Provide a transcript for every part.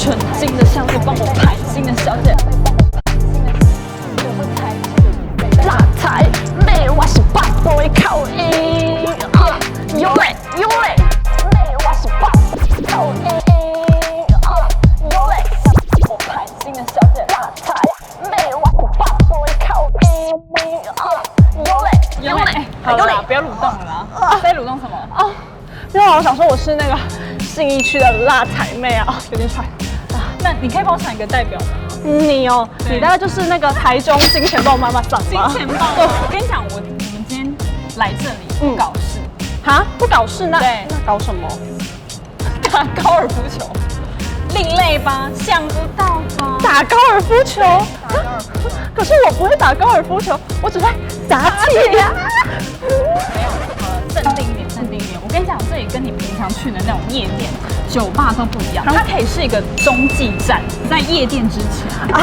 纯净的像是帮我盘心的小姐。辣台妹，我是八 boy 口音，有嘞有嘞，妹我是八口音，有嘞，我盘心的小姐辣台妹，我是八 boy 口音，有嘞有嘞，好了啦，不要蠕动了啦，在蠕动什么？哦，因为我想说我是那个信义区的辣台妹啊，有点帅。那你可以帮我抢一个代表吗？你哦，你大概就是那个台中金钱豹妈妈桑吧？金钱豹。我跟你讲，我们今天来这里不搞事，哈，不搞事那搞什么？打高尔夫球，另类吧？想不到吧？打高尔夫球？可是我不会打高尔夫球，我只会打气呀。没有，镇定一点，镇定一点。我跟你讲，这里跟你平常去的那种夜店、酒吧都不一样，它可以是一个中继站，在夜店之前啊，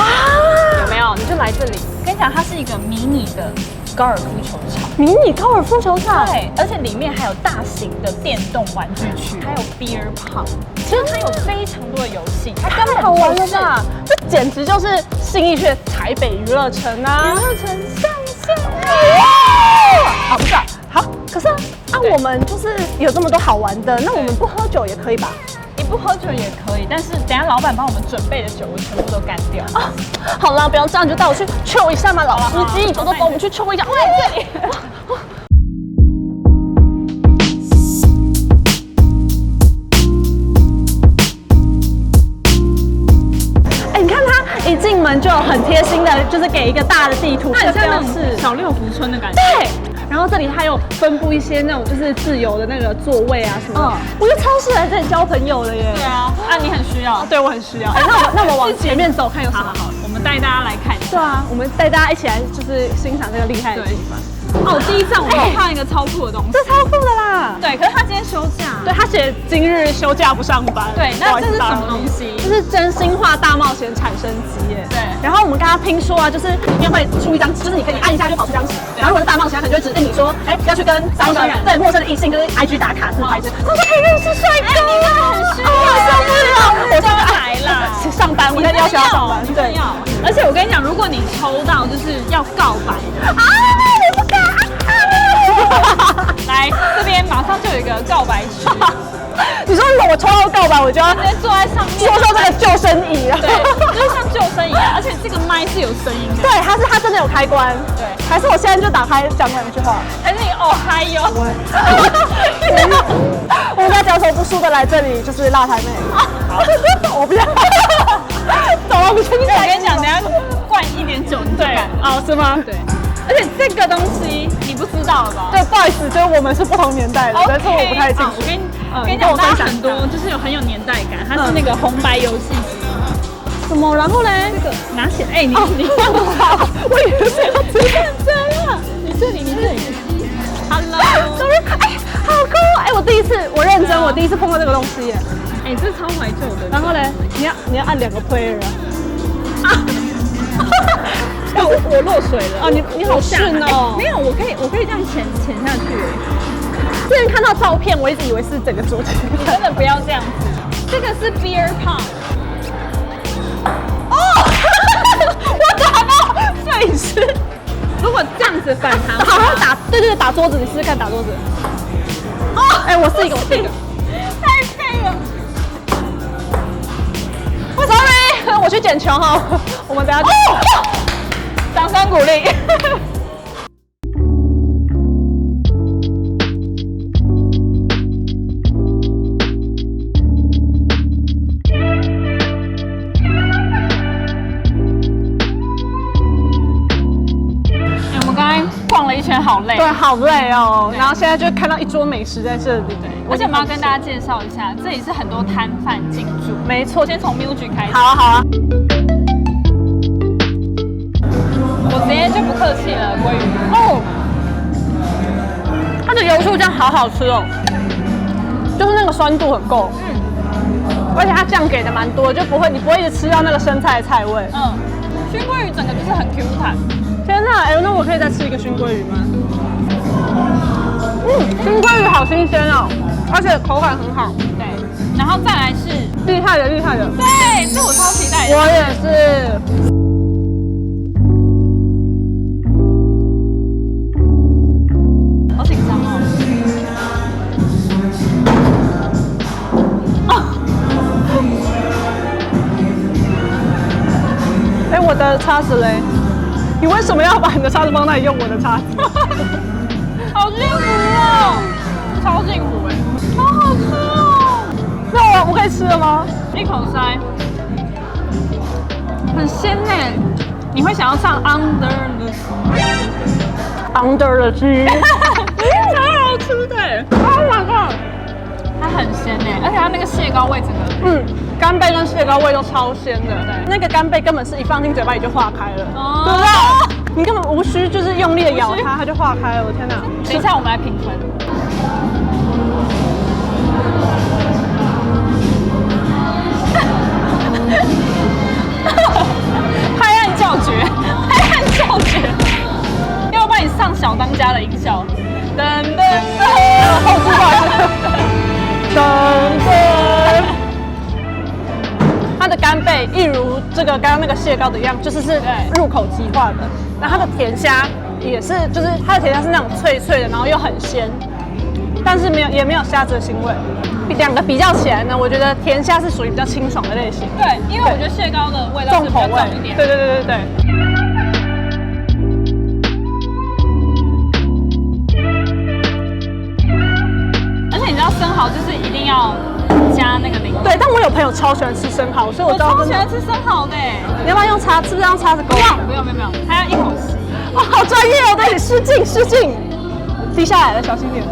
有没有？你就来这里。跟你讲，它是一个迷你的高尔夫球场，迷你高尔夫球场，对，而且里面还有大型的电动玩具区，还有 beer pong， 其实它有非常多的游戏，它根本好玩了吧？这简直就是信义区的台北娱乐城啊！娱乐城上线啊，不是啊，好，可是我们就是有这么多好玩的，那我们不喝酒也可以吧？你不喝酒也可以，但是等一下老板帮我们准备的酒，我全部都干掉啊！好啦，不要这样，你就带我去抽一下嘛，老司机，走走走，我们去抽一下。这里。你看他一进门就很贴心的，就是给一个大的地图，那很像那种是小六福村的感觉。对。然后这里还有分布一些那种就是自由的那个座位啊什么的，我觉得超适合来这里交朋友的耶。对啊，你很需要，对我很需要。那我们往前面走，看有什么。好，我们带大家来看一下。对啊，我们带大家一起来就是欣赏这个厉害的地方。哦，第一站我们看一个超酷的东西，这超酷的啦。对，可是他今天休假。对，他写今日休假不上班。对，那这是什么东西？这是真心话大冒险产生机耶。对。然后我们刚刚听说啊，就是里面会出一张纸，就是你可以按一下就跑出张纸。然后如果是大冒险，他可能就会指定你说，哎，要去跟3个人对陌生的异性就是 IG 打卡自拍，我就可以认识帅哥。你真的很需要，受不了，我就来了。上班，我一定要上班。对。而且我跟你讲，如果你抽到就是要告白的啊，我不敢。来这边马上就有一个告白池。你说如果我抽到告白，我就要直接坐在上面，坐上这个救生椅啊。对，就是像救生一样，而且这个麦是有声音的。对，它真的有开关。对，还是我现在就打开讲两句话。还是你嗨哟。我们家脚手不输的来这里就是辣台妹。我不要。走了，我们先去。我跟你讲，等下灌一点酒，对，哦，是吗？对。而且这个东西你不知道了吧？对，不好意思，就是我们是不同年代的，但是我不太清楚。我跟你讲，大家很多就是很有年代感，它是那个红白游戏机。什么？然后嘞？这个拿起来，哎，你放好，我以为是要直接这样。你这里，Hello，哎，好酷！哎，我认真，我第一次碰到这个东西耶。哎，这超怀旧的。然后嘞，你要按2个 player 啊。我落水了哦，你好顺哦！没有，我可以这样潜下去。之前看到照片，我一直以为是整个主题。你真的不要这样子。这个是 beer pong。哦，我打到碎尸。如果这样子反弹，好好打，对，打桌子，你试试看打桌子。哦，哎，我试一个，太废了。Sorry， 我去捡球哈，我们等下。掌声鼓励。我们刚才逛了一圈，好累。对，好累哦。然后现在就看到一桌美食在这里。对，而且我们要跟大家介绍一下，这里是很多摊贩进驻。没错，先从 Muji 开始。好啊。我直接就不客气了，鲑鱼哦，它的油醋酱好好吃哦，就是那个酸度很够，而且它酱给的蛮多，你不会一直吃到那个生菜的菜味。熏鲑鱼整个就是很 Q 弹。天哪，哎，那我可以再吃一个熏鲑鱼吗？熏鲑鱼好新鲜哦，而且口感很好。对。然后再来是厉害的，厉害的。对，这我超期待的。我也是。好紧张哦。哎，我的叉子嘞？你为什么要把你的叉子放那里用我的叉子？好幸福哦，超幸福哎，好好吃哦。那我可以吃了吗？一口塞，很鲜哎。你会想要唱 Under the Sea，Under the Sea， 超好吃的。Oh my god， 它很鲜哎，而且它那个蟹膏味整个，干贝跟蟹膏味都超鲜的。对，那个干贝根本是一放进嘴巴里就化开了，对不对？你根本无需就是用力的咬它，它就化开了。我天哪！等一下我们来评分。拍案叫绝，拍案叫绝！要不帮你上小当家的音效，噔噔噔，后置过来，噔噔。它的干贝一如这个刚刚那个蟹膏的一样，就是入口即化的。然后它的甜虾也是，就是它的甜虾是那种脆脆的，然后又很鲜，但是也没有虾子的腥味。两个比较起来呢，我觉得甜虾是属于比较清爽的类型。对，因为我觉得蟹膏的味道是比较重一点。对对对对对。而且你知道生蚝就是一定要加那个柠檬。对，但我有朋友超喜欢吃生蚝，所以我超喜欢吃生蚝的。你要不要用叉？是不是用叉子勾？不用，还要一口吸。哇，好专业哦！对，失敬失敬，滴下来了，小心点。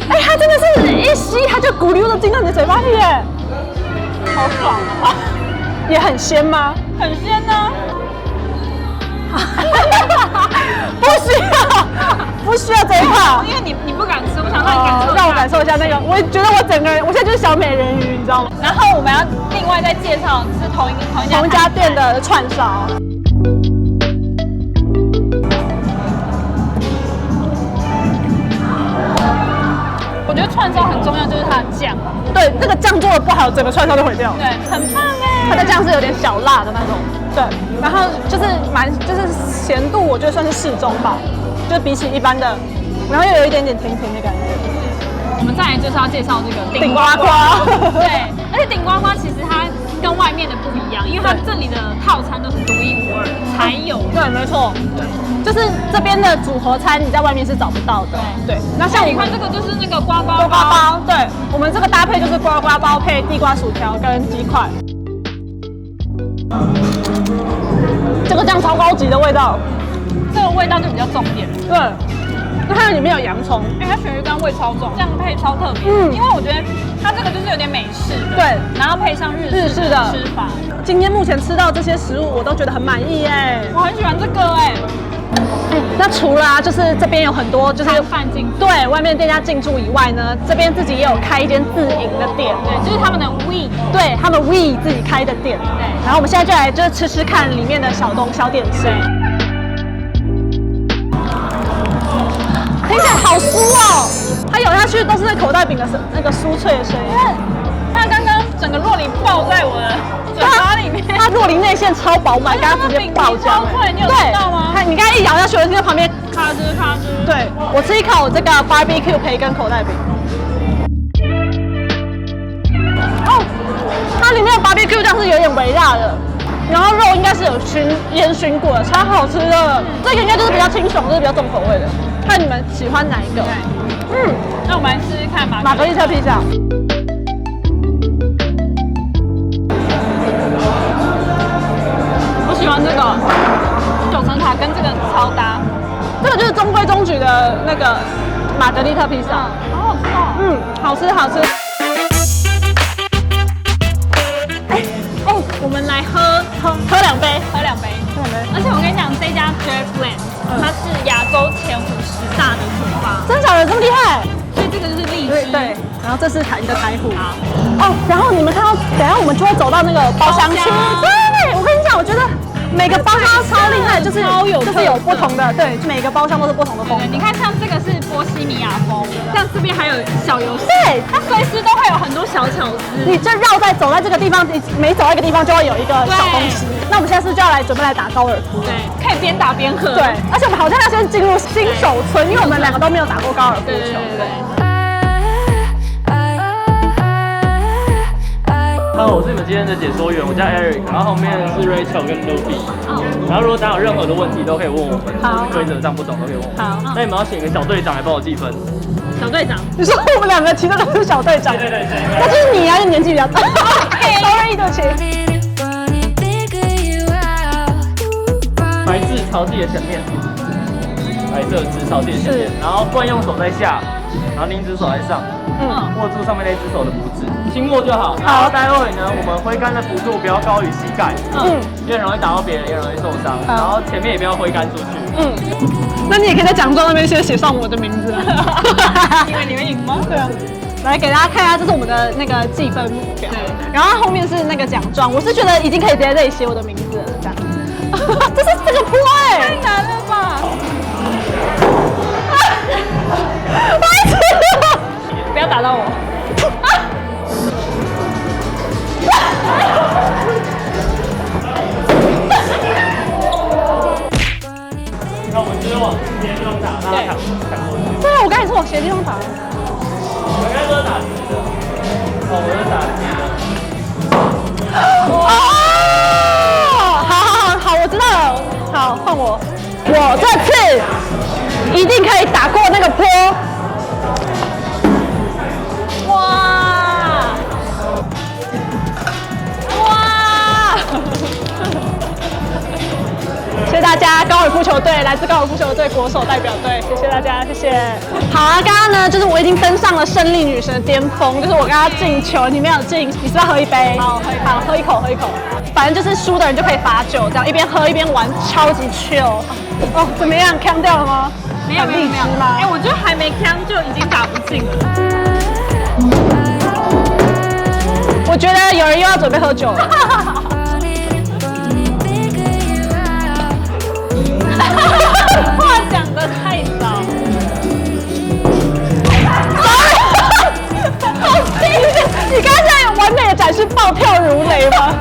哎，它真的是一吸，它就咕溜的进到你的嘴巴里耶，好爽啊！也很鲜吗？很鲜呢。不需要这一趴，因为你不敢吃，我想让你感受，让我感受一下那个。我觉得我整个人，我现在就是小美人鱼，你知道吗？然后我们要另外再介绍是同一家店的串烧。我觉得串烧很重要，就是它的酱。对，那个酱做的不好，整个串烧就毁掉了。对，很棒哎。它的酱是有点小辣的那种。对，然后就是咸度，我觉得算是适中吧，就比起一般的，然后又有一点点甜甜的感觉。我们再来就是要介绍这个顶呱呱。对，而且顶呱呱其实它跟外面的不一样，因为它这里的套餐都是独一无二才有。对，没错。对，就是这边的组合餐你在外面是找不到的。对，那像你看这个就是那个呱呱包，对，我们这个搭配就是呱呱包配地瓜薯条跟鸡块。这个酱超高级的味道，这个味道就比较重一点。对，那它里面有洋葱，它鳕鱼干味超重，这样配超特别。因为我觉得它这个就是有点美式的，对，然后配上日式的吃法。今天目前吃到这些食物，我都觉得很满意耶。我很喜欢这个哎。那除了就是这边有很多就是饭进对外面店家进驻以外呢，这边自己也有开一间自营的店，对，就是他们的 We， 对他们 We 自己开的店，对。然后我们现在就来就是吃看里面的小点心，听起来好酥哦，它咬下去都是那口袋饼的那个酥脆的声音。它刚刚整个若梨爆在我的嘴巴里面，它若梨内馅超饱满，刚刚直接爆浆。对，你有吃到吗？你刚才一咬下去，我就听到旁边咔吱咔吱。对，我吃一口这个 barbecue 培根口袋饼。哦，它里面的 barbecue 酱是有点微辣的，然后肉应该是有烟熏过的，超好吃的。这个应该就是比较清爽，就是比较重口味的。看你们喜欢哪一个？那我们来试试看玛格丽特披萨。我喜欢这个9层塔跟这个超搭，这个就是中规中矩的那个玛格丽特披萨，好好吃哦。好吃好吃。我们来喝两杯。而且我跟你讲，这家 Jet Blend 它是亚洲前50大的厨房，真的假的这么厉害？所以这个就是荔枝。对，然后这是你的台虎。哦，然后你们看到，等一下我们就会走到那个包厢区。对，我跟你讲，我觉得每个包厢都超厉害，就是超有就是有特色不同的，对，每个包厢都是不同的风格对，。你看像这个是波西米亚风，像这边还有小游戏，对，它随时都会有很多小巧思。你就绕在走在这个地方，你每走到一个地方就会有一个小东西。那我们现在是不是就要来准备来打高尔夫？对，可以边打边喝。对，而且我们好像要先进入新手村，因为我们两个都没有打过高尔夫球。对对对对。 Hello，我是你们今天的解说员，我叫 Eric，然后后面是 Rachel 跟 Ruby。然后如果大家有任何的问题都可以问我们，好规则上不懂都可以问我们。好那你们要请一个小队长来帮我计分。小队长，你说我们两个其中都是小队长，对，那就是你啊，你年纪比较大。Sorry， 对不起。白字朝自己的前面，白色纸朝自己的前面，然后惯用手在下，然后另一只手在上，握住上面那只手的拇指，轻握就好。然后待会呢，我们挥杆的幅度不要高于膝盖，因为容易打到别人，也容易受伤。然后前面也不要挥杆出去。那你也可以在奖状那边先写上我的名字啊。因为你们赢吗？对啊。来给大家看一下，这是我们的那个计分表，然后后面是那个奖状。我是觉得已经可以直接在这里写我的名字了，这样。这是这个坡哎，太难了吧！不要打到我。那我们就是往斜地方打，让他看过去。对啊，我刚才是往斜地方打。我刚才都是打直的，哦，我是打斜的。哦，好，我知道了。好，换我。我这次一定可以打过那个坡。哇！哇！谢谢大家，高尔夫球队来自高尔夫球队国手代表队，谢谢大家，谢谢。好啊，刚刚呢，就是我已经登上了胜利女神的巅峰，就是我刚刚进球，你没有进，你是不是要喝一杯？好，喝一口，喝一口。反正就是输的人就可以罚酒，这样一边喝一边玩，超级 chill。哦，怎么样？扛掉了吗？没有很励志吗？哎，我觉得还没扛就已经打不进了。我觉得有人又要准备喝酒了。话讲得太早。你刚才有完美的展示暴跳如雷吗？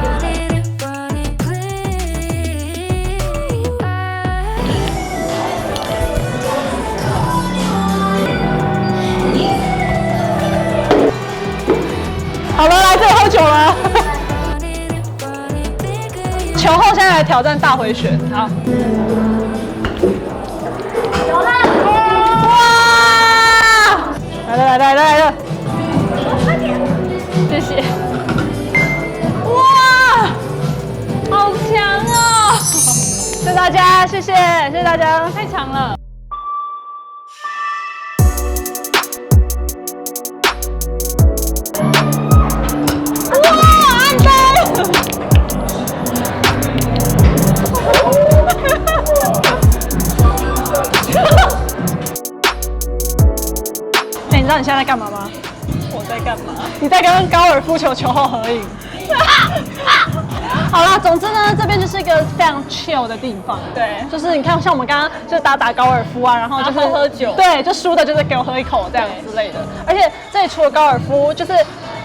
好了，来这里喝酒了。球后现在来挑战大回旋，好。哇！来了！谢谢。哇，好强哦！谢谢大家，谢谢大家，太强了。你知道你现在在干嘛吗？我在干嘛？你在跟高尔夫球球后合影。好啦，总之呢，这边就是一个非常 chill 的地方。对就是你看，像我们刚刚就打高尔夫啊，然后就是喝酒对，就输的就是给我喝一口这样之类的。而且这里除了高尔夫，就是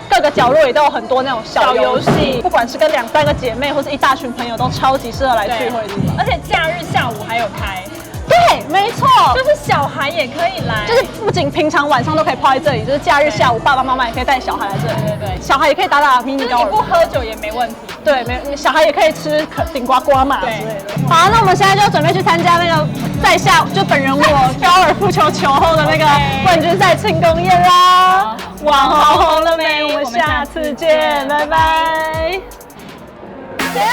各个角落也都有很多那种小游戏，不管是跟2、3个姐妹或是一大群朋友，都超级适合来聚会的地方。而且假日下午还有开，对，没错，就是小孩也可以来，就是不仅平常晚上都可以泡在这里，就是假日下午爸爸妈妈也可以带小孩来这里。对，小孩也可以打迷就是你不你高尔夫。喝酒也没问题。对，小孩也可以吃顶呱呱嘛之类的。好，那我们现在就准备去参加那个在下就本人我高尔夫球球后的那个冠军赛庆功宴啦。网红红了没？我们下次见，拜拜。怎样？